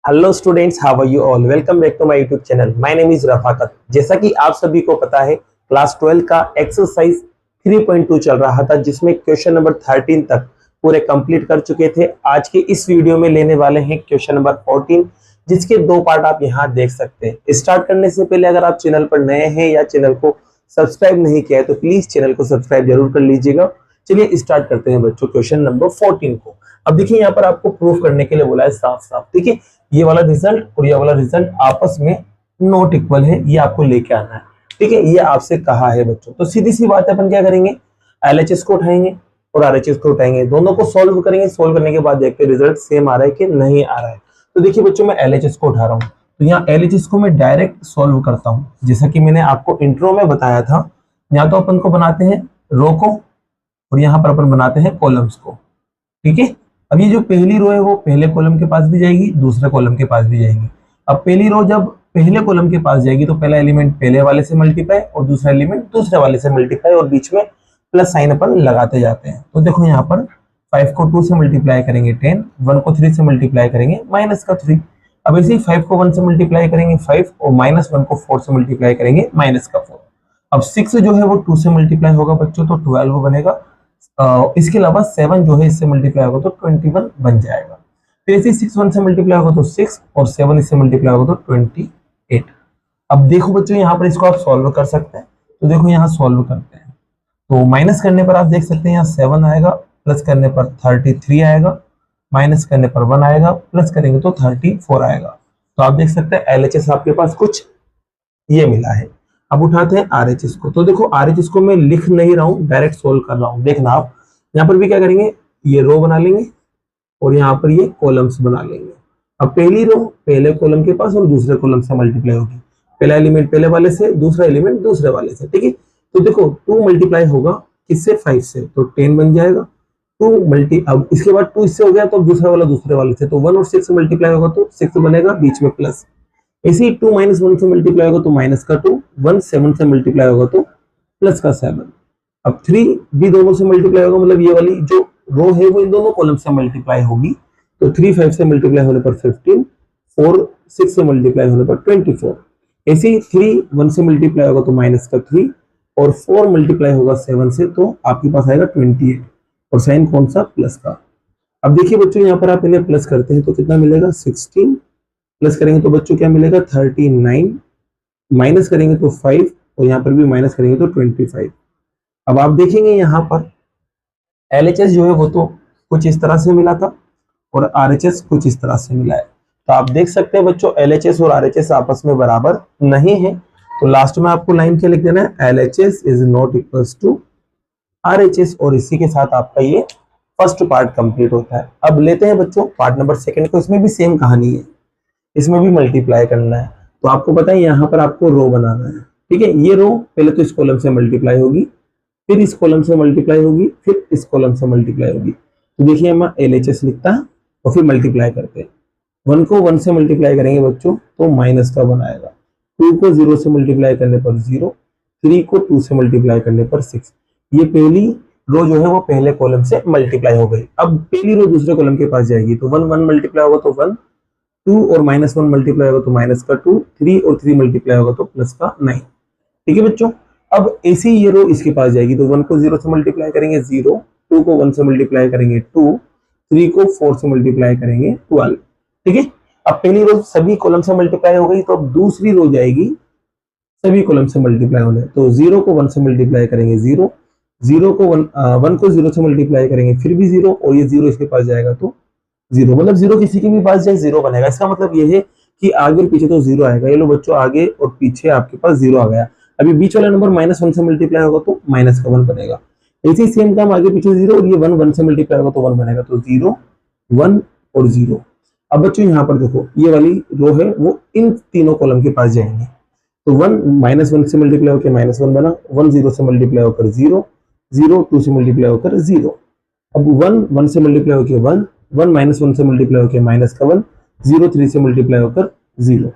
Hello students, how are you all. Welcome back to my YouTube channel. My name is Rafaqat. जैसा कि आप सभी को पता है, क्लास 12 का एक्सरसाइज 3.2 चल रहा था, जिसमें क्वेश्चन नंबर 13 तक पूरे कंप्लीट कर चुके थे। आज के इस वीडियो में लेने वाले हैं क्वेश्चन नंबर 14, जिसके दो पार्ट आप यहाँ देख सकते हैं। स्टार्ट करने से पहले अगर आप चैनल पर नए हैं या चैनल को सब्सक्राइब नहीं किया है तो प्लीज चैनल को सब्सक्राइब जरूर कर लीजिएगा। चलिए स्टार्ट करते हैं बच्चों क्वेश्चन नंबर 14 को। अब देखिए, यहाँ पर आपको प्रूफ करने के लिए बोला है साफ साफ। देखिए, ये वाला रिजल्ट और ये वाला रिजल्ट आपस में नॉट इक्वल है, ये आपको लेके आना है। ठीक है, ये आपसे कहा है बच्चों। तो सीधी सी बात है, अपन क्या करेंगे, एलएचएस को उठाएंगे और आरएचएस को उठाएंगे, दोनों को सॉल्व करेंगे। सॉल्व करने के बाद देखते हैं रिजल्ट सेम आ रहा है कि नहीं आ रहा है। तो देखिए बच्चों, मैं एलएचएस को उठा रहा हूँ, तो यहाँ एलएचएस को मैं डायरेक्ट सॉल्व करता हूँ। जैसा कि मैंने आपको इंट्रो में बताया था, या तो अपन को बनाते हैं रो को और यहाँ पर अपन बनाते हैं कॉलम्स को। ठीक है, अब ये जो पहली रो है वो पहले कॉलम के पास भी जाएगी, दूसरे कॉलम के पास भी जाएगी। अब पहली रो जब पहले कॉलम के पास जाएगी तो पहला एलिमेंट पहले वाले से मल्टीप्लाई और दूसरा एलिमेंट दूसरे वाले से मल्टीप्लाई, और बीच में प्लस साइन अपन लगाते जाते हैं। तो देखो यहाँ पर 5 को 2 से मल्टीप्लाई करेंगे 10, 1 को 3 से मल्टीप्लाई करेंगे माइनस का 3। अब ऐसे ही 5 को 1 से मल्टीप्लाई करेंगे 5, और -1 को 4 से मल्टीप्लाई करेंगे माइनस का 4। अब 6 जो है वो 2 से मल्टीप्लाई होगा बच्चों, तो 12 बनेगा। इसके अलावा 7 जो है इससे मल्टीप्लाई होगा तो 21 बन जाएगा। फिर इसी 6 1 से मल्टीप्लाई होगा तो 6, और 7 इससे मल्टीप्लाई होगा तो 28। अब देखो बच्चों, यहाँ पर इसको आप सॉल्व कर सकते हैं। तो देखो यहाँ सॉल्व करते हैं, तो माइनस करने पर आप देख सकते हैं यहाँ 7 आएगा, प्लस करने पर 33 आएगा, माइनस करने पर 1 आएगा, प्लस करेंगे तो 34 आएगा। तो आप देख सकते हैं एलएचएस आपके पास कुछ ये मिला है। अब उठाते हैं आरएचएस को। तो देखो, आरएचएस को मैं लिख नहीं रहा हूं, डायरेक्ट सोल्व कर रहा हूं। देखना आप यहाँ पर भी क्या करेंगे, ये रो बना लेंगे और यहाँ पर ये कॉलम्स बना लेंगे। अब पहली रो पहले कॉलम के पास और दूसरे कॉलम से मल्टीप्लाई होगी, पहला एलिमेंट पहले वाले से, दूसरा एलिमेंट दूसरे वाले से। ठीक है, तो देखो 2 मल्टीप्लाई होगा किससे, 5 से, तो 10 बन जाएगा। 2 मल्टी, अब इसके बाद 2 इससे हो गया तो दूसरा वाला दूसरे वाले से, तो 1 और 6 मल्टीप्लाई होगा तो 6 बनेगा, बीच में प्लस। इसी 2 -1 से मल्टीप्लाई होगा तो माइनस का 2, 1 7 से मल्टीप्लाई होगा तो प्लस का 7। अब 3 भी दोनों से मल्टीप्लाई होगा, मतलब ये वाली जो रो है वो इन दोनों कॉलम से मल्टीप्लाई होगी। तो 3 5 से मल्टीप्लाई होने पर 15, 4 6 से मल्टीप्लाई होने पर 24। ऐसे ही 3 1 से मल्टीप्लाई होगा तो माइनस का 3, और 4 मल्टीप्लाई होगा 7 से तो आपके पास आएगा 28, और साइन कौन सा, प्लस का। अब देखिए बच्चों, यहाँ पर आप इन्हें प्लस करते हैं तो कितना मिलेगा, 16, प्लस करेंगे तो बच्चों क्या मिलेगा, 39, माइनस करेंगे तो 5, और यहाँ पर भी माइनस करेंगे तो 25। अब आप देखेंगे यहाँ पर एलएचएस जो है वो तो कुछ इस तरह से मिला था और आरएचएस कुछ इस तरह से मिला है। तो आप देख सकते हैं बच्चों, एलएचएस और आरएचएस आपस में बराबर नहीं है। तो लास्ट में आपको लाइन क्या लिख देना है, LHS is not equals to RHS, और इसी के साथ आपका ये फर्स्ट पार्ट कंप्लीट होता है। अब लेते हैं बच्चों पार्ट नंबर सेकंड को। इसमें भी सेम कहानी है, इसमें भी मल्टीप्लाई करना है। तो आपको पता है यहाँ पर आपको रो बनाना है। ठीक है, ये रो पहले तो इस कॉलम से मल्टीप्लाई होगी, फिर इस कॉलम से मल्टीप्लाई होगी, फिर इस कॉलम से मल्टीप्लाई होगी। तो देखिए, हम एलएचएस लिखता है और फिर मल्टीप्लाई करते हैं। 1 को 1 से मल्टीप्लाई करेंगे बच्चों तो माइनस का 1 आएगा, 2 को 0 से मल्टीप्लाई करने पर 0, 3 को 2 से मल्टीप्लाई करने पर 6। ये पहली रो जो है वो पहले कॉलम से मल्टीप्लाई हो गई। अब पहली रो दूसरे कॉलम के पास जाएगी, तो 1 1 मल्टीप्लाई होगा तो 1, 2 और -1 मल्टीप्लाई होगा तो माइनस का 2, 3 और 3 मल्टीप्लाई होगा तो प्लस का 9। ठीक है बच्चों, अब ऐसी ये रो इसके पास जाएगी, तो 1 को 0 से मल्टीप्लाई करेंगे 0, 2 को 1 से मल्टीप्लाई करेंगे 2, 3 को 4 से मल्टीप्लाई करेंगे 12। ठीक है, अब पहली रो सभी कॉलम से मल्टीप्लाई हो गई, तो अब दूसरी रो जाएगी सभी कॉलम से मल्टीप्लाई होने। तो 0 को 1 से मल्टीप्लाई करेंगे 0, 0 को 1 को 0 से मल्टीप्लाई करेंगे फिर भी 0, और ये 0 इसके पास जाएगा तो 0, मतलब 0 किसी के भी पास जाए 0 बनेगा। इसका मतलब ये है कि आगे और पीछे तो 0 आएगा। ये लो बच्चों, आगे और पीछे आपके पास 0 आ गया। अभी बीच वाला नंबर -1 से मल्टीप्लाई होगा तो माइनस का 1 बनेगा। ऐसे ही सेम काम आगे पीछे 0, और ये 1 1 से मल्टीप्लाई होगा तो 1 बनेगा। तो 0 1 और 0। अब बच्चों यहाँ पर देखो, ये वाली रो है वो इन तीनों कॉलम के पास जाएंगे। तो 1 -1 से मल्टीप्लाई होकर -1 बना, 1 0 से मल्टीप्लाई होकर 0, 0 2 से मल्टीप्लाई होकर 0। अब 1 1 से मल्टीप्लाई होकर 1, 1 -1 से मल्टीप्लाई होकर माइनस का 1, 0 3 से मल्टीप्लाई होकर 0।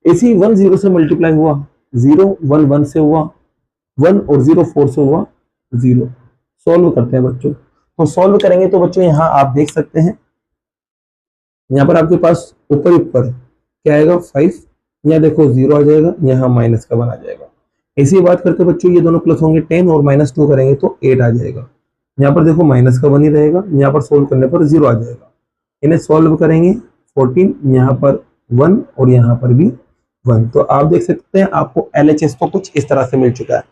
ऐसे ही 1 0 से मल्टीप्लाई हुआ 0, 1 1 से हुआ 1, और 0 4 से हुआ 0। सॉल्व करते हैं बच्चों। तो सॉल्व करेंगे तो बच्चों यहाँ आप देख सकते हैं यहाँ पर आपके पास ऊपर ऊपर क्या आएगा 5, यहाँ देखो 0 आ जाएगा, यहाँ माइनस का 1 आ जाएगा। ऐसी बात करते बच्चों ये दोनों प्लस होंगे 10 और -2 करेंगे तो 8 आ जाएगा। यहाँ पर देखो माइनस का 1 ही रहेगा, यहाँ पर सोल्व करने पर 0 आ जाएगा। इन्हें सॉल्व करेंगे 14, यहाँ पर 1 और यहाँ पर भी 1। तो आप देख सकते हैं आपको LHS तो कुछ इस तरह से मिल चुका है।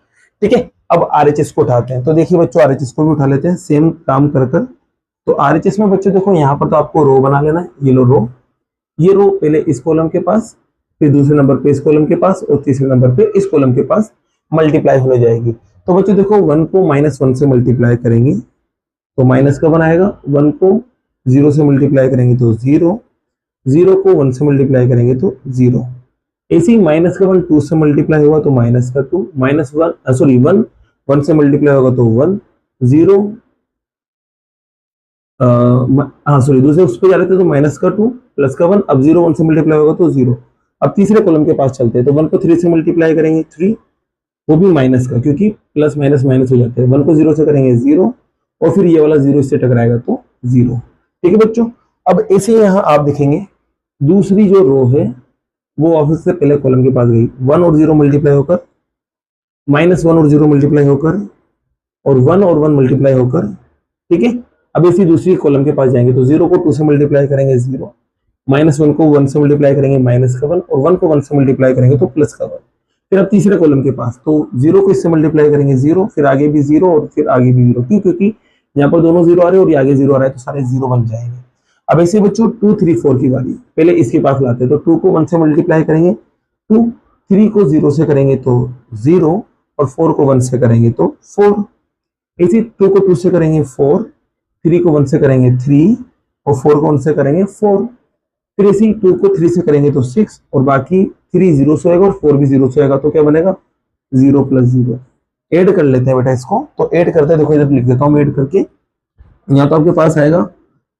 ठीक है, अब RHS को उठाते हैं। तो देखिए बच्चों RHS को भी उठा लेते हैं सेम काम कर कर। तो RHS में बच्चों देखो यहाँ पर तो आपको रो बना लेना है, ये लो रो, ये रो पहले इस कॉलम के पास, फिर दूसरे नंबर पे इस कॉलम के पास और तीसरे नंबर पे इस कॉलम के पास मल्टीप्लाई होने जाएगी। तो बच्चों देखो 1 को -1 से मल्टीप्लाई करेंगे तो माइनस का 1 आएगा, 1 को 0 से मल्टीप्लाई करेंगे तो 0, 0 को 1 से मल्टीप्लाई करेंगे तो 0। ऐसे ही माइनस का 1 2 से मल्टीप्लाई होगा तो माइनस का 2, माइनस 1 सॉरी 1 1 से मल्टीप्लाई होगा तो 1, 0 हाँ सॉरी दूसरे उस पर जा रहे थे तो माइनस का 2 प्लस का 1, अब 0 1 से मल्टीप्लाई होगा तो 0। अब तीसरे कॉलम के पास चलते हैं तो 1 को 3 से मल्टीप्लाई करेंगे 3, वो भी माइनस का, क्योंकि प्लस माइनस माइनस हो जाते हैं। 1 को 0 से करेंगे 0 और फिर ये वाला 0 इससे टकराएगा तो 0। ठीक है बच्चों, अब ऐसे यहाँ आप देखेंगे दूसरी जो रो है वो ऑफिस से पहले कॉलम के पास गई, 1 और 0 मल्टीप्लाई होकर, -1 और 0 मल्टीप्लाई होकर और 1 और 1 मल्टीप्लाई होकर। ठीक है, अब इसी दूसरी कॉलम के पास जाएंगे तो 0 को 2 से मल्टीप्लाई करेंगे 0, -1 को 1 से मल्टीप्लाई करेंगे माइनस का 1 और 1 को 1 से मल्टीप्लाई करेंगे तो प्लस का 1। फिर अब तीसरे कॉलम के पास तो 0 को इससे मल्टीप्लाई करेंगे 0, फिर आगे भी 0 और फिर आगे भी 0, क्यों? क्योंकि यहाँ पर दोनों 0 आ रहे हैं और ये आगे 0 आ रहा है तो सारे 0 बन जाएंगे। अब ऐसे बच्चों 2 3 4 की बारी, पहले इसके पास लाते हैं तो 2 को 1 से मल्टीप्लाई करेंगे 2, 3 को 0 से करेंगे तो 0 और 4 को 1 से करेंगे तो 4। इसी 2 को 2 से करेंगे 4, 3 को 1 से करेंगे 3 और 4 को 1 से करेंगे 4। फिर इसी 2 को 3 से करेंगे तो 6 और बाकी 3 0 से आएगा और 4 भी 0 से आएगा तो क्या बनेगा 0 + 0। ऐड कर लेते हैं बेटा इसको, तो ऐड करते हैं, देखो इधर लिख देता हूँ ऐड करके। यहाँ तो आपके पास आएगा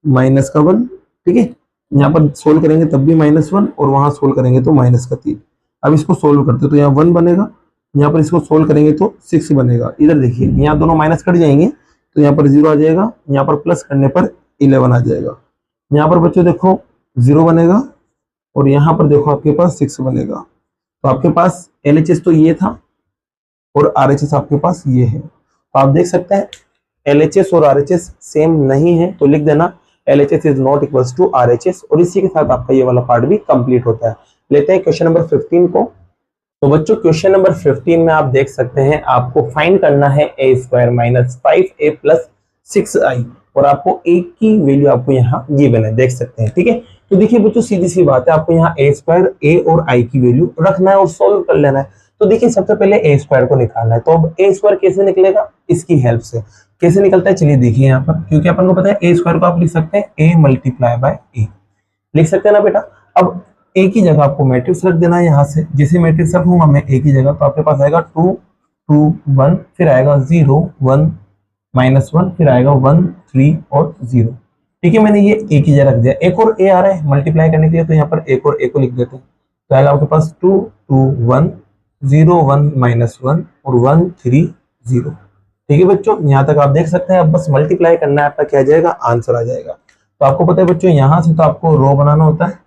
माइनस का 1, ठीक है, यहाँ पर सोल्व करेंगे तब भी -1 और वहां सोल्व करेंगे तो माइनस का 3। अब इसको सोल्व करते तो यहाँ 1 बनेगा, यहाँ पर इसको सोल्व करेंगे तो 6 बनेगा। इधर देखिए यहाँ दोनों माइनस कट जाएंगे तो यहाँ पर 0 आ जाएगा, यहाँ पर प्लस करने पर 11 आ जाएगा। यहाँ पर बच्चों देखो 0 बनेगा और यहाँ पर देखो आपके पास 6 बनेगा। तो आपके पास LHS तो ये था और RHS आपके पास ये है। तो आप देख सकते हैं LHS और RHS सेम नहीं है तो लिख देना LHS is not equals to RHS। और इसी के साथ आपका ये वाला पार्ट भी कंप्लीट होता है। लेते हैं क्वेश्चन नंबर 15 को। तो बच्चों क्वेश्चन नंबर 15 में आप देख सकते हैं आपको फाइंड करना है a² - 5a + 6i और आपको a की वैल्यू आपको यहाँ गिवन है, देख सकते हैं। ठीक है, तो देखिए बच्चों सीधी सी बात है, आपको यहाँ a² a और i की वैल्यू रखना है और सोल्व कर लेना है। तो देखिए सबसे पहले a² को निकालना है, तो अब a² कैसे निकलेगा, इसकी हेल्प से कैसे निकलता है चलिए देखिए यहाँ पर, क्योंकि अपन को पता है a² को आप लिख सकते हैं a × a, लिख सकते हैं ना बेटा। अब a की जगह आपको मैट्रिक्स रख देना है, यहाँ से जैसे मैट्रिक्स रखूंगा मैं a की जगह तो आपके पास आएगा 2 2 1, फिर आएगा 0 1 -1, फिर आएगा 1 3 और 0। ठीक है, मैंने ये a की जगह रख दिया। एक और a आ रहा है मल्टीप्लाई करने के लिए, तो यहाँ पर एक और a को लिख देते हैं, तो आएगा आपके पास 2 2 1 0 1 -1 और 1 3 0। ठीक है बच्चों, यहाँ तक आप देख सकते हैं। अब बस मल्टीप्लाई करना है, आपका क्या आ जाएगा, आंसर आ जाएगा। तो आपको पता है बच्चों यहाँ से तो आपको रो बनाना होता है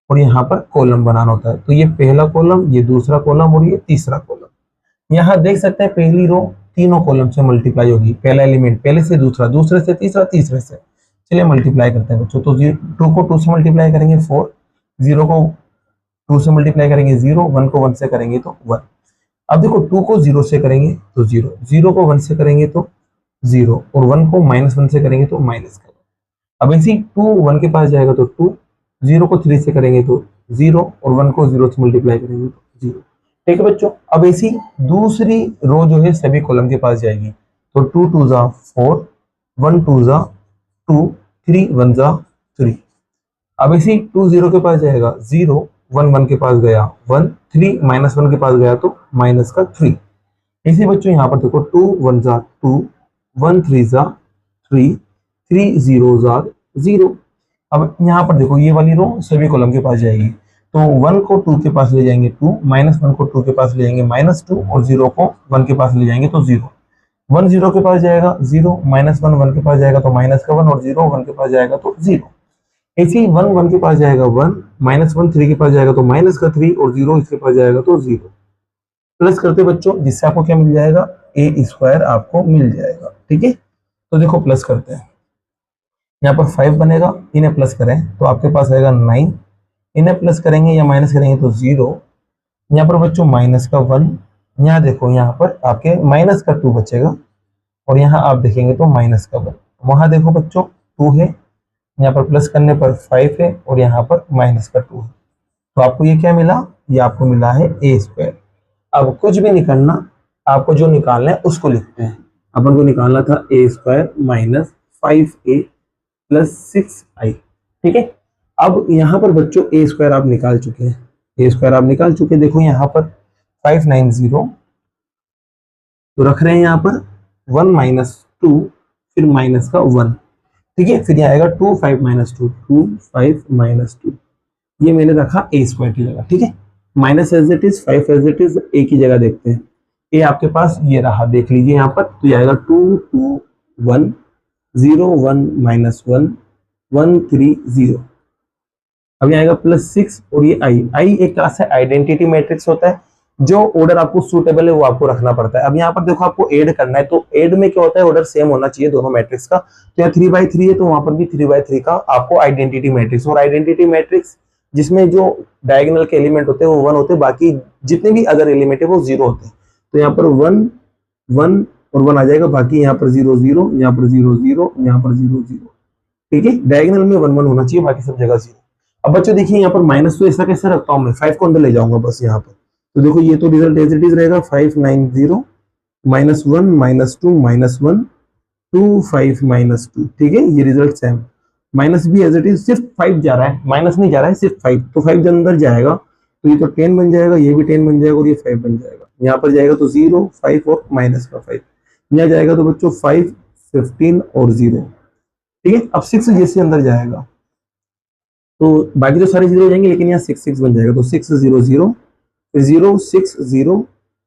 और यहाँ पर कॉलम बनाना होता है। तो ये पहला कॉलम, ये दूसरा कॉलम और ये तीसरा कॉलम। यहाँ देख सकते हैं पहली रो तीनों कॉलम से मल्टीप्लाई होगी, पहला एलिमेंट पहले से दूसरा, दूसरे से तीसरा, तीसरे से। चलिए मल्टीप्लाई करते हैं बच्चों। तो 2 को 2 से मल्टीप्लाई करेंगे 4, 0 को 2 से मल्टीप्लाई करेंगे 0, 1 को 1 से करेंगे तो 1। अब देखो 2 को 0 से करेंगे तो 0, 0 को 1 से करेंगे तो 0 और 1 को -1 से करेंगे तो माइनस का 1। अब इसी 2 1 के पास जाएगा तो 2, 0 को 3 से करेंगे तो 0 और 1 को 0 से मल्टीप्लाई करेंगे तो 0। ठीक है बच्चों, अब ऐसी दूसरी रो जो है सभी कॉलम के पास जाएगी। तो 2 2 जा 4, 1 2 जा 2, 3 1 जा 3। अब इसी 2 0 के पास जाएगा 0, 1 1 के पास गया 1, 3 -1 के पास गया तो माइनस का 3। इसी बच्चों यहाँ पर देखो 2 1 जा 2, 1 3 जा 3, 3 0 जा 0। अब यहाँ पर देखो ये वाली रो सभी कॉलम के पास जाएगी। तो 1 को 2 के पास ले जाएंगे 2, -1 को 2 के पास ले जाएंगे -2 और 0 को 1 के पास ले जाएंगे तो 0। 1 0 के पास जाएगा 0, -1 1 के पास जाएगा तो माइनस का 1 और 0 1 के पास जाएगा तो 0। ऐसे ही 1 1 के पास जाएगा 1, -1 3 के पास जाएगा तो माइनस का 3, और 0 इसके पास जाएगा तो 0। प्लस करते बच्चों, जिससे आपको क्या मिल जाएगा, ए स्क्वायर आपको मिल जाएगा। ठीक है, तो देखो प्लस करते हैं, यहाँ पर 5 बनेगा, इन्हें प्लस करें तो आपके पास आएगा 9, इन्हें प्लस करेंगे या माइनस करेंगे तो 0। यहाँ पर बच्चों माइनस का 1, यहाँ देखो यहाँ पर आपके माइनस का 2 बचेगा, और यहाँ आप देखेंगे तो माइनस का 1। वहां देखो बच्चों 2 है, यहाँ पर प्लस करने पर 5 है, और यहाँ पर माइनस का 2 है। तो आपको ये क्या मिला, ये आपको मिला है ए स्क्वायर। अब कुछ भी निकालना, आपको जो निकालना है उसको लिखते हैं। अपन को निकालना था ए square minus 5a plus 6i। ठीक है, अब यहाँ पर बच्चों ए स्क्वायर आप निकाल चुके हैं, ए स्क्वायर आप निकाल चुके हैं। देखो यहाँ पर 590, तो रख रहे हैं यहाँ पर 1 माइनस 2, फिर माइनस का 1। ठीक है, फिर यहाँ आएगा 2 5 माइनस 2, 2 5 माइनस 2, ये मैंने रखा ए स्क्वायर की जगह। ठीक है, minus as it is, 5 as it is, A की जगह देखते हैं। ए आपके पास ये रहा, देख लीजिए यहाँ पर, तो ये आएगा 2 2 1 0 1 माइनस 1 1 3 0। अब यहाँ आएगा प्लस 6, और ये आई एक तरह से आइडेंटिटी मैट्रिक्स होता है, जो ऑर्डर आपको सूटेबल है वो आपको रखना पड़ता है। अब यहाँ पर देखो आपको ऐड करना है, तो ऐड में क्या होता है, ऑर्डर सेम होना चाहिए दोनों मैट्रिक्स का। तो यहाँ 3/3 है, तो वहां पर भी 3/3 का आपको आइडेंटिटी मैट्रिक्स, और आइडेंटिटी मैट्रिक्स जिसमें जो डायगोनल के एलिमेंट होते हैं वो 1 होते हैं, बाकी जितने भी अदर एलिमेंट है वो 0 होते हैं। तो यहाँ पर 1 1 और 1 आ जाएगा, बाकी यहाँ पर 0 0, यहाँ पर 0 0, यहाँ पर 0 0। ठीक है, डायगोनल में 1 1 होना चाहिए, बाकी सब जगह 0। अब बच्चों देखिए यहाँ पर माइनस, तो ऐसा कैसे रखता हूँ मैं, 5 को अंदर ले जाऊंगा बस यहाँ पर। तो देखो ये तो रिजल्ट एज इट इज रहेगा, 590 माइनस 1 माइनस 2 माइनस 1 2 5 माइनस 2। ठीक है, ये रिजल्ट सेम, माइनस भी एज इट इज, सिर्फ 5 जा रहा है, माइनस नहीं जा रहा है, सिर्फ 5, तो 5 अंदर जाएगा तो ये तो 10 बन जाएगा, ये भी 10 बन जाएगा, और ये 5 बन जाएगा। यहाँ पर जाएगा तो 0 5 और माइनस का 5, यहाँ जाएगा तो बच्चों 5 15 और 0। ठीक है, अब 6 जैसे अंदर जाएगा तो बाकी तो सारे 0 हो जाएंगे, लेकिन यहाँ 6 6 बन जाएगा, तो 6 0 0 0 6 0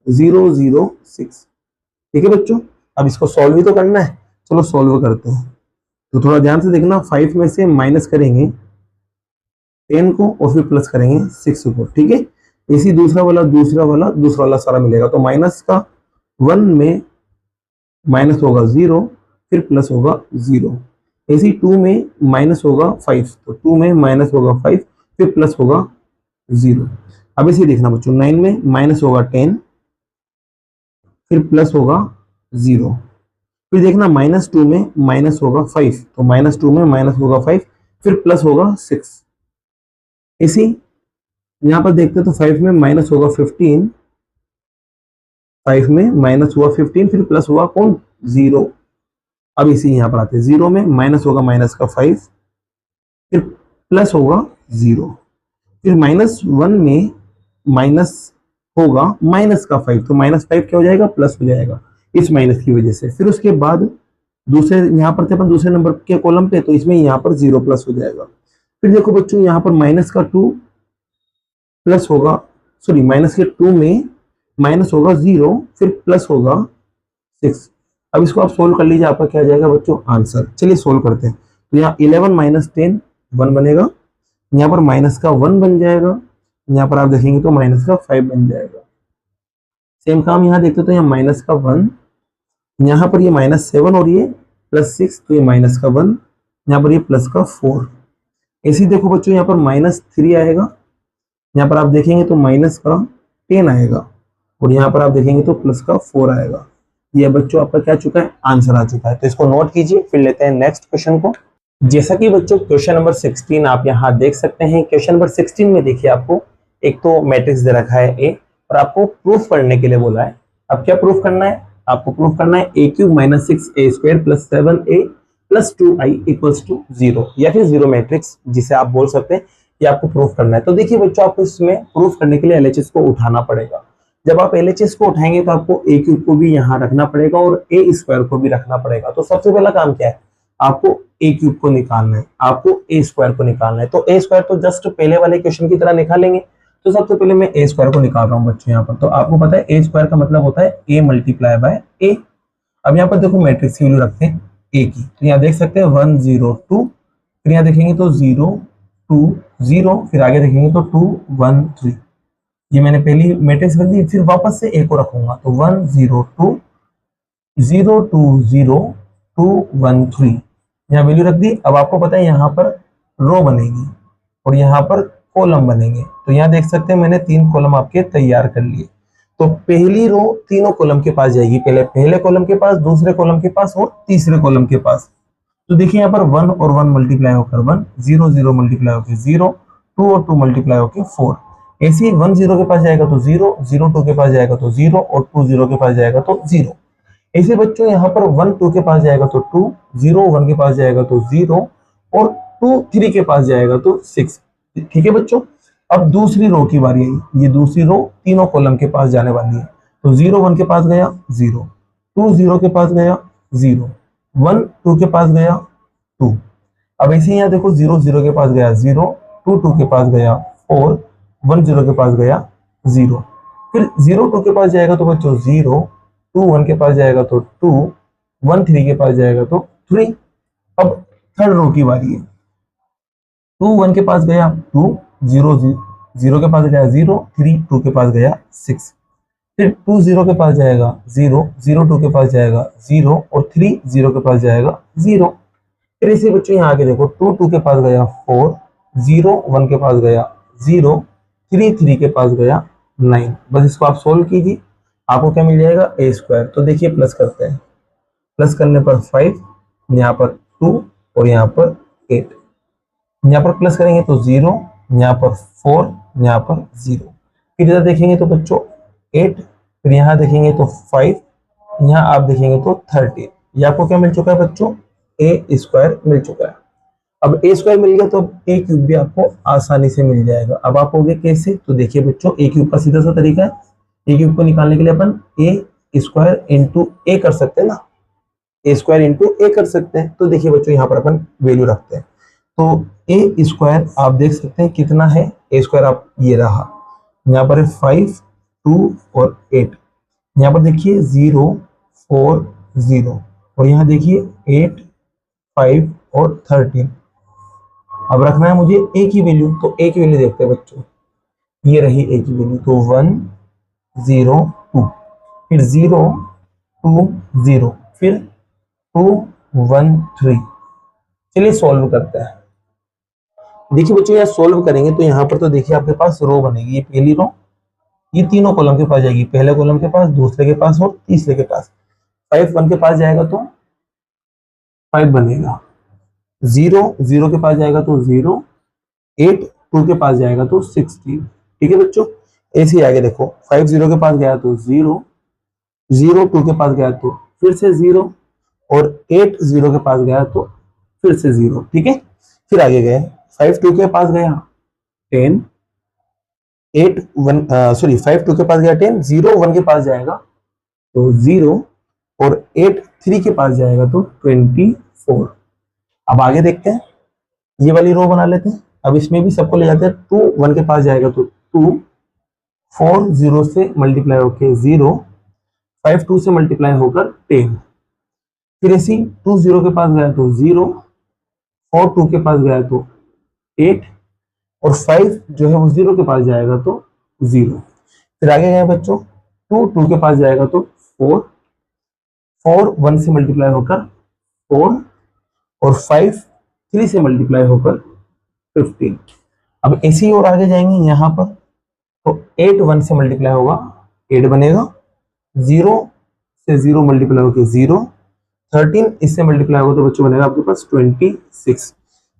0 0 6। ठीक है बच्चों, अब इसको सॉल्व भी तो करना है, चलो सॉल्व करते हैं। तो थोड़ा ध्यान से देखना, 5 में से माइनस करेंगे 10 को, और फिर प्लस करेंगे 6 को। ठीक है, इसी दूसरा वाला सारा मिलेगा, तो माइनस का 1 में माइनस होगा 0, फिर प्लस होगा 0। इसी 2 में माइनस होगा 5, तो 2 में माइनस होगा 5, फिर प्लस होगा 0। अब इसे देखना बच्चों, 9 में माइनस होगा 10, फिर प्लस होगा 0। फिर देखना -2 में माइनस होगा 5, तो -2 में माइनस होगा 5, फिर प्लस होगा 6। इसी यहाँ पर देखते हैं तो 5 में माइनस होगा 15, 5 में माइनस हुआ 15, फिर प्लस हुआ कौन, 0। अब इसी यहाँ पर आते हैं, 0 में माइनस होगा माइनस का 5, फिर प्लस होगा 0। फिर -1 में माइनस होगा माइनस का 5, तो -5 क्या हो जाएगा, प्लस हो जाएगा इस माइनस की वजह से। फिर उसके बाद दूसरे यहाँ पर थे अपन दूसरे नंबर के कॉलम पे, तो इसमें यहाँ पर 0 प्लस हो जाएगा। फिर देखो बच्चों यहाँ पर माइनस का 2 प्लस होगा, सॉरी माइनस के 2 में माइनस होगा 0, फिर प्लस होगा 6। अब इसको आप सोल्व कर लीजिए, आपका क्या आ जाएगा बच्चों, आंसर। चलिए सोल्व करते हैं। तो यहाँ 11 माइनस 10 1 बनेगा, यहाँ पर माइनस का 1 बन जाएगा, यहाँ पर आप देखेंगे तो माइनस का 5 बन जाएगा। सेम काम यहाँ देखते तो यहाँ माइनस का 1, यहाँ पर ये -7 और ये +6, तो ये माइनस का 1, यहाँ पर ये प्लस का 4। ऐसे देखो बच्चों यहाँ पर -3 आएगा, यहाँ पर आप देखेंगे तो माइनस का 10 आएगा, और यहाँ पर आप देखेंगे तो प्लस का 4 आएगा। ये बच्चों आपका क्या चुका है, आंसर आ चुका है। तो इसको नोट कीजिए, फिर लेते हैं नेक्स्ट क्वेश्चन को। जैसा कि बच्चों क्वेश्चन नंबर 16 आप यहाँ देख सकते हैं। क्वेश्चन नंबर 16 में देखिए आपको एक तो मैट्रिक्स दे रखा है ए, और आपको प्रूफ करने के लिए बोला है। अब क्या प्रूफ करना है, आपको प्रूफ करना है a³ - 6a² + 7a + 2i = 0, या फिर 0 मैट्रिक्स जिसे आप बोल सकते हैं, ये आपको प्रूफ करना है। तो देखिए बच्चों, आपको इसमें प्रूफ करने के लिए LHS को उठाना पड़ेगा। जब आप LHS को उठाएंगे तो आपको a³ को भी यहाँ रखना पड़ेगा और a² को भी रखना पड़ेगा। तो सबसे पहला काम क्या है, आपको a³ को निकालना है, आपको a² को निकालना है। तो a² तो जस्ट पहले वाले क्वेश्चन की तरह निकालेंगे। तो सबसे पहले मैं a² को निकाल रहा हूँ बच्चों यहाँ पर। तो आपको पता है a² का मतलब होता है a × a। अब यहाँ पर देखो मैट्रिक्स की वैल्यू रखते हैं a की, तो यहाँ देख सकते हैं 1 0 2 फिर यहाँ देखेंगे तो 0 2 0, फिर आगे देखेंगे तो 2 1 3। ये मैंने पहली मैट्रिक्स रख दी, फिर वापस से एक को रखूंगा तो 1 0 2 0 2 0 2 1 3, यहाँ वैल्यू रख दी। अब आपको पता है यहाँ पर रो बनेगी और यहाँ पर कॉलम बनेंगे, तो यहाँ देख सकते हैं मैंने 3 कॉलम आपके तैयार कर लिए। तो पहली रो तीनों कॉलम के पास जाएगी, पहले कॉलम के पास, दूसरे कॉलम के पास और तीसरे कॉलम के पास। तो देखिए यहाँ पर 1 और 1 मल्टीप्लाई होकर 1, 0 0 मल्टीप्लाई होकर 0, 2 और 2 मल्टीप्लाई होकर 4। ऐसे ही 1 0 के पास जाएगा तो 0, 0 2 के पास जाएगा तो 0 और 2 0 के पास जाएगा तो 0। ऐसे बच्चों यहाँ पर 1 2 के पास जाएगा तो 2, 0 1 के पास जाएगा तो 0 और 2 3 के पास जाएगा तो 6। ठीक है बच्चों, अब दूसरी रो की बारी है। ये दूसरी रो तीनों कॉलम के पास जाने वाली है। तो 0 1 के पास गया 0, 2 0 के पास गया 0, 1 2 के पास गया 2। अब ऐसे ही यहाँ देखो 0 0 के पास गया 0, 2 2 के पास गया 4, 1 0 के पास गया 0। फिर 0 2 के पास जाएगा तो बच्चों 0, 2 1 के पास जाएगा तो 2, 1 3 के पास जाएगा तो 3। अब थर्ड रो की बारी है। 2 1 के पास गया 2, 0 0 के पास गया 0, 3 2 के पास गया 6। फिर 2 0 के पास जाएगा 0, 0 2 के पास जाएगा 0 और 3 0 के पास जाएगा 0। फिर इसी बच्चों यहाँ आगे देखो 2 2 के पास गया 4, 0 1 के पास गया 0, 3 3 के पास गया 9। बस इसको आप सोल्व कीजिए, आपको क्या मिल जाएगा a स्क्वायर। तो देखिए प्लस करते हैं, प्लस करने पर 5, यहाँ पर 2 और यहाँ पर 8। यहाँ पर प्लस करेंगे तो 0, यहाँ पर 4, यहाँ पर 0। फिर इधर देखेंगे तो बच्चों 8, फिर यहाँ देखेंगे तो 5, यहाँ आप देखेंगे तो 13। ये आपको क्या मिल चुका है बच्चों, a स्क्वायर मिल चुका है। अब a स्क्वायर मिल गया तो अब a क्यूब भी आपको आसानी से मिल जाएगा। अब आप होगे कैसे, तो देखिए बच्चों a क्यूब का सीधा सा तरीका है, a क्यूब को निकालने के लिए अपन a स्क्वायर इंटू a कर सकते हैं ना, a स्क्वायर इंटू a कर सकते हैं। तो देखिए बच्चों यहाँ पर अपन वैल्यू रखते हैं, तो a स्क्वायर आप देख सकते हैं कितना है, a स्क्वायर आप ये रहा, यहाँ पर है 5 2 और 8। यहाँ पर देखिए 0 4 0 और यहाँ देखिए 8 5 और 13। अब रखना है मुझे a की वैल्यू, तो a की वैल्यू देखते हैं बच्चों, ये रही a की वैल्यू, तो 1 0 2, फिर 0 2 0, फिर 2 1 3। चलिए सॉल्व करते हैं। देखिए बच्चों यहाँ सॉल्व करेंगे तो यहाँ पर तो देखिए आपके पास रो बनेगी, ये पहली रो, ये तीनों कॉलम के पास जाएगी, पहले कॉलम के पास, दूसरे के पास और तीसरे के पास। 5 1 के पास जाएगा तो 5 बनेगा, 0 0 के पास जाएगा तो 0, 8 2 के पास जाएगा तो 16। ठीक है बच्चों, ऐसे ही आगे देखो 5 0 के पास गया तो 0, 0 2 के पास गया तो फिर से 0 और 8 0 के पास गया तो फिर से 0। ठीक है, फिर आगे गए 5 2 के पास गया 10, 8 1 सॉरी 5 2 के पास गया 10, 0 1 के पास जाएगा तो 0 और 8 3 के पास जाएगा तो 24। अब आगे देखते हैं, ये वाली रो बना लेते हैं। अब इसमें भी सबको ले जाते हैं, 2 1 के पास जाएगा तो 2, 4 0 से मल्टीप्लाई होकर 0, 5 2 से मल्टीप्लाई होकर 10। फिर ऐसी 2 0 के पास गया तो 0, 4 2 के पास गया तो 8 और 5 जो है वो 0 के पास जाएगा तो 0। फिर आगे गए बच्चों, 2 2 के पास जाएगा तो 4, 4 1 से मल्टीप्लाई होकर 4 और 5 3 से मल्टीप्लाई होकर 15। अब ऐसे ही और आगे जाएंगे यहाँ पर, तो 8 1 से मल्टीप्लाई होगा 8 बनेगा, 0 से 0 मल्टीप्लाई होकर 0, 13 इससे मल्टीप्लाई होगा तो बच्चों बनेगा आपके पास 26,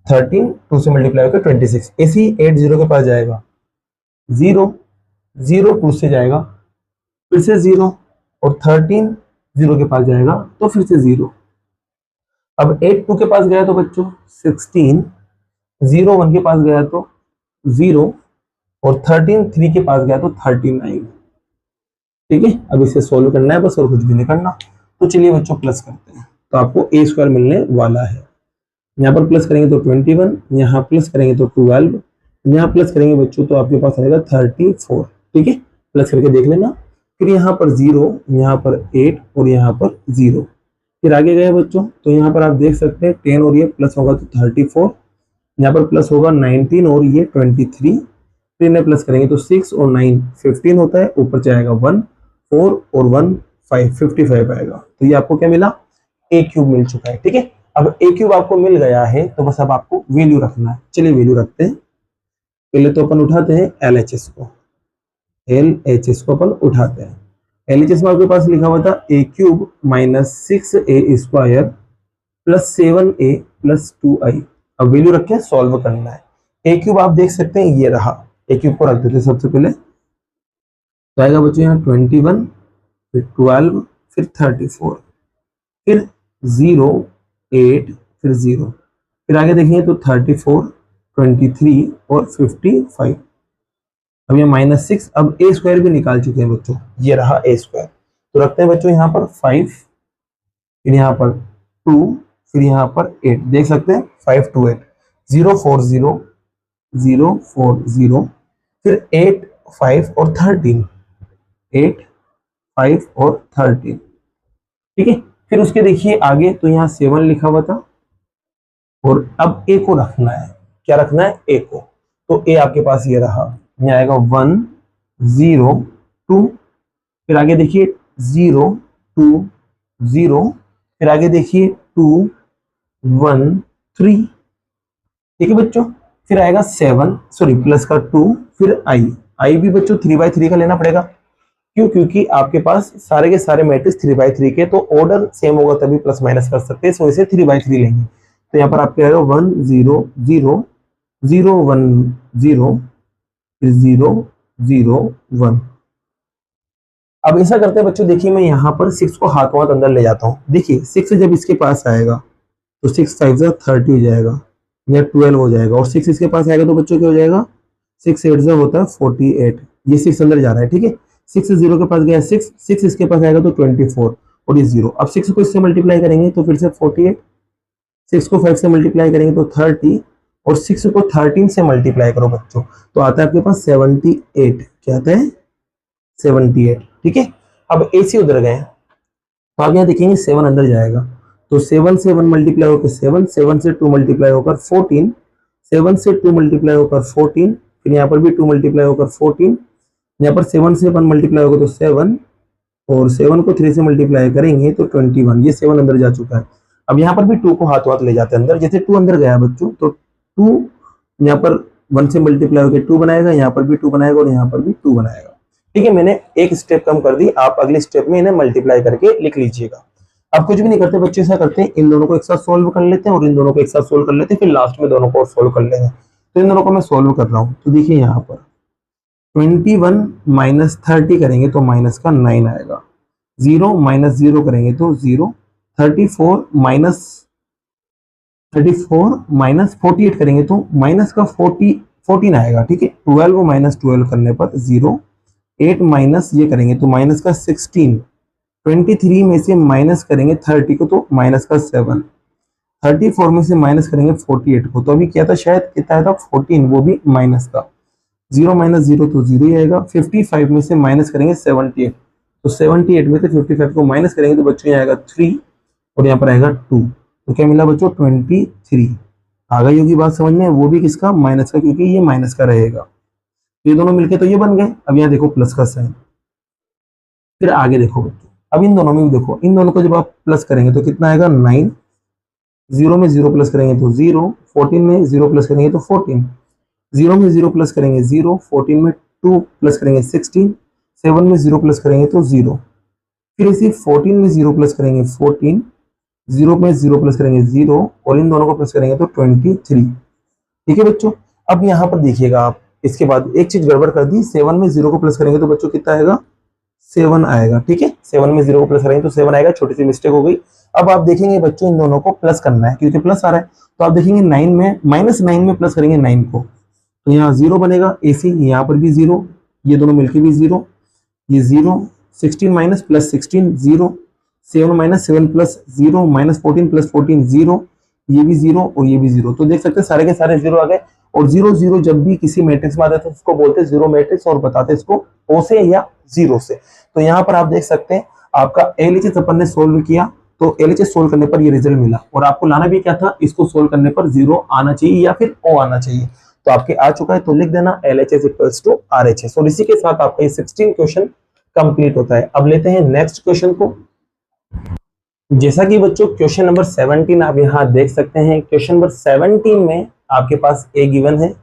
13 2 से मल्टीप्लाई होकर 26। ऐसे ही 8 0 के पास जाएगा 0, 0 2 से जाएगा फिर से 0 और 13 0 के पास जाएगा तो फिर से 0। अब 8 2 के पास गया तो बच्चों 16, 0 1 के पास गया तो 0 और 13 3 के पास गया तो 39। ठीक है, अब इसे सोल्व करना है बस, और कुछ भी नहीं करना। तो चलिए बच्चों प्लस करते हैं, तो आपको a स्क्वायर मिलने वाला है। यहाँ पर प्लस करेंगे तो 21, यहाँ प्लस करेंगे तो 12, यहाँ प्लस करेंगे बच्चों तो आपके पास आएगा 34। ठीक है, प्लस करके देख लेना। फिर यहाँ पर 0, यहाँ पर 8 और यहाँ पर 0। फिर आगे गए बच्चों तो यहाँ पर आप देख सकते हैं 10 और ये प्लस होगा तो 34, यहाँ पर प्लस होगा 19 और ये 23, फिर इन्हें प्लस करेंगे तो 6 और 9 15 होता है, ऊपर जाएगा 1 4 और 1 5 55 आएगा। तो ये आपको क्या मिला, ए क्यूब मिल चुका है। ठीक है, अब ए क्यूब आपको मिल गया है तो बस अब आपको वैल्यू रखना है। चलिए वैल्यू रखते हैं। पहले तो अपन उठाते हैं LHS को, LHS को अपन उठाते हैं। LHS में आपके पास लिखा हुआ था A cube minus 6a square plus 7a plus 2i। अब वैल्यू रख के सॉल्व करना है। ए क्यूब आप देख सकते हैं ये रहा, ए क्यूब को रख देते हैं सबसे पहले। तो आएगा बच्चों यहाँ 21, फिर 12, फिर 34, फिर 0 8, फिर 0, फिर आगे देखेंगे तो 34 23 और 55। अब ये -6, अब ए स्क्वायर भी निकाल चुके हैं बच्चों, ये रहा ए स्क्वायर। तो रखते हैं बच्चों यहाँ पर 5, फिर यहाँ पर 2, फिर यहाँ पर 8, देख सकते हैं 5 2 8 0 4 0 0 4 0, फिर 8 5 और 13, 8 5 और 13। ठीक है, फिर उसके देखिए आगे तो यहाँ 7 लिखा हुआ था, और अब ए को रखना है। क्या रखना है, ए को। तो ए आपके पास ये रहा, यहाँ आएगा 1 0 2, फिर आगे देखिए 0 2 0, फिर आगे देखिए 2 1 3। ठीक है बच्चों, फिर आएगा 7 सॉरी प्लस का 2, फिर आई भी बच्चों 3/3 का लेना पड़ेगा। क्यों, क्योंकि आपके पास सारे के सारे मैट्रिक्स 3/3 के, तो ऑर्डर सेम होगा तभी प्लस माइनस कर सकते हैं, सो इसे 3/3 लेंगे। तो यहाँ पर आपके आएगा 1 0 0 0 1 0, फिर 0 0 1। अब ऐसा करते हैं बच्चों, देखिए मैं यहाँ पर 6 को हाथों हाथ अंदर ले जाता हूँ। देखिए 6 जब इसके पास आएगा तो 6 5 30 हो जाएगा, या 12 हो जाएगा, और 6 इसके पास आएगा तो बच्चों क्या हो जाएगा, 6 8 होता है 48। ये 6 अंदर जा रहा है। ठीक है, 6 0 के पास गया 6, 6 इसके पास आएगा तो 24 और ये 0। अब 6 को इससे मल्टीप्लाई करेंगे तो फिर से 48, 6 को 5 से मल्टीप्लाई करेंगे तो 30, और 6 को 13 से मल्टीप्लाई करो बच्चों तो आता है आपके पास 78। क्या आता है, 78। ठीक है, अब ए से उधर गए तो आप यहाँ देखेंगे 7 अंदर जाएगा, तो 7 से 1 मल्टीप्लाई होकर 7, 7 से 2 मल्टीप्लाई होकर 14, 7 से 2 मल्टीप्लाई होकर 14, फिर यहाँ पर भी 2 मल्टीप्लाई होकर 14, यहाँ पर 7 से 1 मल्टीप्लाई होगा तो 7, और 7 को 3 से मल्टीप्लाई करेंगे तो 21। ये 7 अंदर जा चुका है। अब यहाँ पर भी 2 को हाथों हाथ ले जाते हैं अंदर। जैसे 2 अंदर गया बच्चों तो 2 यहाँ पर 1 से मल्टीप्लाई होकर 2 बनाएगा, यहाँ पर भी 2 बनाएगा, और यहाँ पर भी 2 बनाएगा। ठीक है, मैंने एक स्टेप कम कर दी, आप अगले स्टेप में इन्हें मल्टीप्लाई करके लिख लीजिएगा। अब कुछ भी नहीं करते बच्चे, ऐसा करते हैं इन दोनों को एक साथ सोल्व कर लेते हैं और इन दोनों को एक साथ सोल्व कर लेते हैं, फिर लास्ट में दोनों को सोल्व कर लेंगे। तो इन दोनों को मैं सोल्व कर रहा हूँ। तो देखिए यहाँ पर 21 माइनस 30 करेंगे तो माइनस का 9 आएगा, 0 माइनस 0 करेंगे तो 0, 34 माइनस 48 करेंगे तो माइनस का 14 आएगा। ठीक है, 12 माइनस 12 करने पर 0, 8 माइनस ये करेंगे तो माइनस का 16, 23 में से माइनस करेंगे 30 को तो माइनस का 7, 34 में से माइनस करेंगे 48 को, तो अभी क्या था शायद कितना था 14, वो भी माइनस का, 0 माइनस 0 तो 0 ही आएगा। 55 में से माइनस करेंगे 78, तो 78 में से 55 को माइनस करेंगे तो बच्चों यहाँ आएगा 3 और यहाँ पर आएगा 2, तो क्या मिला बच्चों 23। आ गई होगी बात समझ में, वो भी किसका, माइनस का, क्योंकि ये माइनस का रहेगा। ये दोनों मिलके तो ये बन गए। अब यहाँ देखो प्लस का साइन, फिर आगे देखो बच्चों, अब इन दोनों में भी देखो, इन दोनों को जब आप प्लस करेंगे तो कितना आएगा 9, 0 में 0 प्लस करेंगे तो 0, 14 में 0 प्लस करेंगे तो 14, 0 में 0 प्लस करेंगे 0, 14 में 2 प्लस करेंगे 16, 7 में 0 प्लस करेंगे तो 0, फिर इसी 14 में 0 प्लस करेंगे 14, 0 में 0 प्लस करेंगे 0, और इन दोनों को प्लस करेंगे तो 23। ठीक है बच्चों, अब यहाँ पर देखिएगा आप, इसके बाद एक चीज गड़बड़ कर दी, 7 में 0 को प्लस करेंगे तो बच्चों कितना आएगा, 7 आएगा। ठीक है, 7 में 0 को प्लस करेंगे तो 7 आएगा, छोटी सी मिस्टेक हो गई। अब आप देखेंगे बच्चों इन दोनों को प्लस करना है क्योंकि प्लस आ रहा है, तो आप देखेंगे 9 में -9 में प्लस करेंगे 9 को, तो यहाँ 0 बनेगा AC, यहाँ पर भी 0, ये दोनों मिलके भी 0, ये 0, 16 minus plus 16 0, 7 minus 7 plus 0, minus 14 plus 14 0, ये भी 0 और ये भी 0, तो देख सकते हैं सारे के सारे 0 आ गए। और 0 0 जब भी किसी मैट्रिक्स में आता है तो उसको बोलते हैं जीरो मैट्रिक्स, और बताते हैं इसको O से या 0 से। तो यहाँ पर आप देख सकते हैं आपका LHS अपन ने सोल्व किया, तो LHS सोल्व करने पर ये रिजल्ट मिला, और आपको लाना भी क्या था, इसको सोल्व करने पर 0 आना चाहिए या फिर O आना चाहिए। तो आपके आ चुका है, तो लिख देना LHS इक्वल्स टू RHS। और इसी के साथ आपका ये 16 क्वेश्चन कंप्लीट होता है। अब लेते हैं नेक्स्ट क्वेश्चन को। जैसा कि बच्चों क्वेश्चन नंबर 17 आप यहाँ देख सकते हैं। क्वेश्चन नंबर 17 में आपके पास A गिवन है,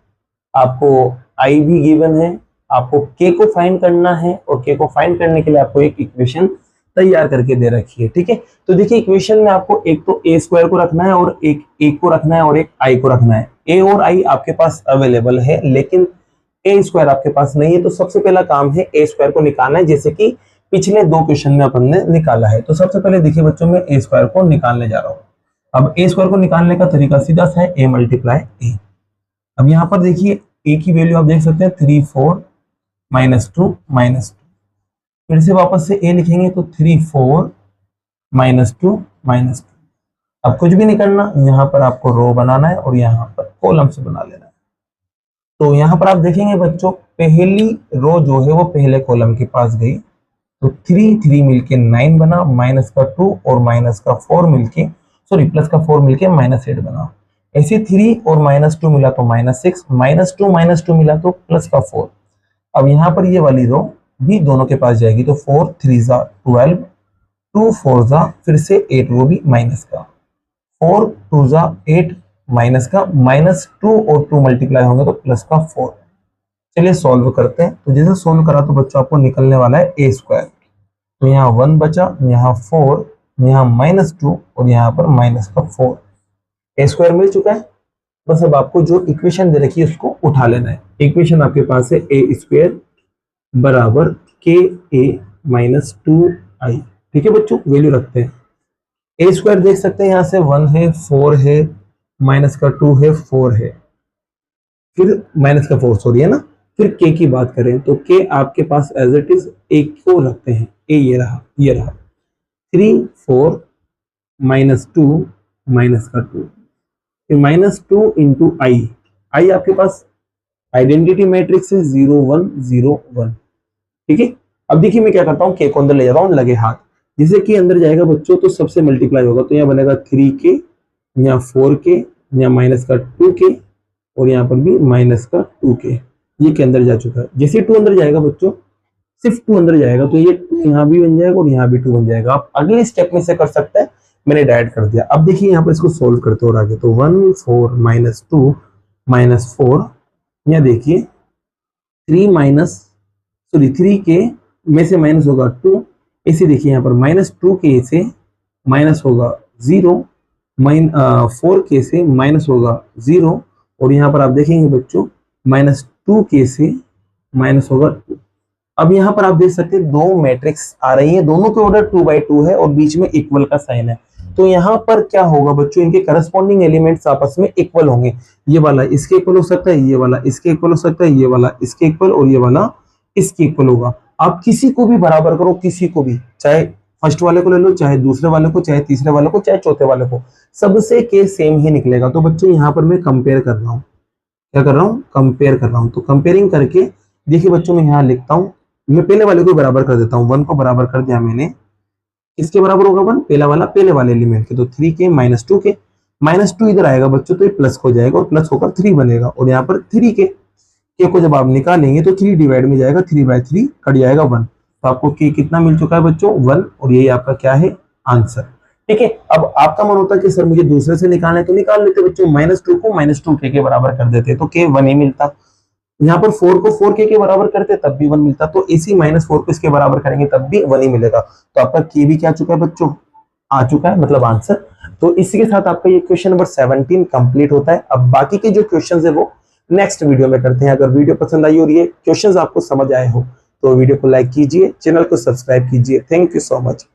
आपको I भी गिवन है, आपको K को फाइंड करना है, और K को फाइंड करने के लिए आपको एक इक्वेशन तैयार करके दे रखी है। ठीक है, तो देखिए इक्वेशन में आपको एक तो A स्क्वायर को रखना है, और एक को रखना है, और एक I को रखना है। A और I आपके पास अवेलेबल है, लेकिन A स्क्वायर आपके पास नहीं है। तो सबसे पहला काम है A स्क्वायर को निकालना है, जैसे कि पिछले 2 क्वेश्चन में अपन ने निकाला है। तो सबसे पहले देखिए बच्चों, मैं A स्क्वायर को निकालने जा रहा हूँ। अब A स्क्वायर को निकालने का तरीका सीधा सा है, A मल्टीप्लाई A। अब यहाँ पर देखिए A की वैल्यू आप देख सकते हैं 3 4 -2 -2। फिर से वापस से A लिखेंगे तो 3 4 -2 -2। अब कुछ भी नहीं करना, यहाँ पर आपको रो बनाना है और यहाँ पर कॉलम से बना लेना है। तो यहाँ पर आप देखेंगे बच्चों, पहली रो जो है वो पहले कॉलम के पास गई, तो 3 3 मिलके 9 बना, माइनस का 2 और माइनस का 4 मिलके, सॉरी प्लस का 4 मिलके -8 बना। ऐसे 3 और -2 मिला तो -6, -2 मिला तो प्लस का 4। अब यहाँ पर ये वाली रो भी दोनों के पास जाएगी, तो 4 3 12, 2 4 फिर से 8, वो भी माइनस का, 4 2 8 माइनस का, -2 और 2 मल्टीप्लाई होंगे तो प्लस का 4। चलिए सॉल्व करते हैं। तो जैसे सॉल्व करा तो बच्चों आपको निकलने वाला है A स्क्वायर। तो यहाँ 1 बचा, यहाँ 4, यहाँ -2 और यहाँ पर माइनस का 4। A स्क्वायर मिल चुका है। बस अब आपको जो इक्वेशन दे रखी है उसको उठा लेना है। इक्वेशन आपके पास है A स्क्वायर बराबर KA - 2I। ठीक है बच्चों, वैल्यू रखते हैं। A स्क्वायर देख सकते हैं, यहाँ से 1 है, 4 है, माइनस का 2 है, 4 है, फिर माइनस का 4 सॉरी है ना। फिर K की बात करें तो K आपके पास एज इट इज A को रखते हैं। A ये रहा 3 4 -2 माइनस का 2, फिर -2 इंटू I आपके पास आइडेंटिटी मैट्रिक्स है 0 1 0 1। ठीक है, अब देखिए मैं क्या करता हूँ, K को अंदर ले जाता हूँ लगे हाथ। जैसे कि अंदर जाएगा बच्चों तो सबसे मल्टीप्लाई होगा, तो यहाँ बनेगा 3K, यहाँ 4K, यहाँ माइनस का 2K और यहाँ पर भी माइनस का 2K। ये के अंदर जा चुका है। जैसे 2 अंदर जाएगा बच्चों, सिर्फ 2 अंदर जाएगा तो ये 2 यहाँ भी बन जाएगा और यहाँ भी 2 बन जाएगा। आप अगले स्टेप में से कर सकते हैं, मैंने डायरेक्ट कर दिया। अब देखिए यहाँ पर इसको सोल्व करते हो आगे, तो 1 4 -2 -4, यहाँ देखिए 3K में से माइनस होगा 2, इसे देखिए यहाँ पर -2K से माइनस होगा 0, 4K से माइनस होगा 0, और यहाँ पर आप देखेंगे बच्चों -2K से माइनस होगा 2। अब यहाँ पर आप देख सकते हैं 2 मैट्रिक्स आ रही है, दोनों के ऑर्डर 2/2 है और बीच में इक्वल का साइन है। तो यहाँ पर क्या होगा बच्चों, इनके करस्पॉन्डिंग एलिमेंट्स आपस में इक्वल होंगे। ये वाला इसके इक्वल हो सकता है, ये वाला इसके इक्वल हो सकता है, ये वाला इसके इक्वल और ये वाला इसके इक्वल होगा। आप किसी को भी बराबर करो, किसी को भी, चाहे फर्स्ट वाले को ले लो, चाहे दूसरे वाले को, चाहे तीसरे वाले को, चाहे चौथे वाले को, सबसे के सेम ही निकलेगा। तो बच्चों यहाँ पर मैं कंपेयर कर रहा हूँ, क्या कर रहा हूँ, कंपेयर कर रहा हूँ। तो कंपेयरिंग करके देखिए बच्चों मैं यहाँ लिखता हूँ, मैं पहले वाले को बराबर कर देता हूँ। 1 को बराबर कर दिया मैंने, किसके बराबर होगा 1, पहला वाला पहले वाले एलिमेंट के, तो 3K -2K, -2 इधर आएगा बच्चों तो ये प्लस हो जाएगा और प्लस होकर 3 बनेगा, और यहाँ पर 3K को जब आप निकालेंगे तो 3 डिवाइड में जाएगा, 3/3 कट जाएगा 1। तो आपको K कितना मिल चुका है बच्चों, 1, और यही आपका क्या है, आंसर। ठीक है, अब आपका मन होता है कि सर मुझे दूसरे से निकालना है, तो निकाल लेते बच्चों, -2 को -2K के बराबर कर देते तो K 1 ही मिलता। यहाँ पर 4 को 4K के बराबर करते तब भी 1 मिलता, तो इसी -4 को इसके बराबर करेंगे तब भी 1 ही मिलेगा। तो आपका K भी क्या आ चुका है बच्चों, आ चुका है, मतलब आंसर। तो इसी के साथ आपका ये क्वेश्चन नंबर 17 कंप्लीट होता है। अब बाकी के जो क्वेश्चंस है वो नेक्स्ट वीडियो में करते हैं। अगर वीडियो पसंद आई और ये क्वेश्चंस आपको समझ आए हो तो वीडियो को लाइक कीजिए, चैनल को सब्सक्राइब कीजिए। Thank you so much.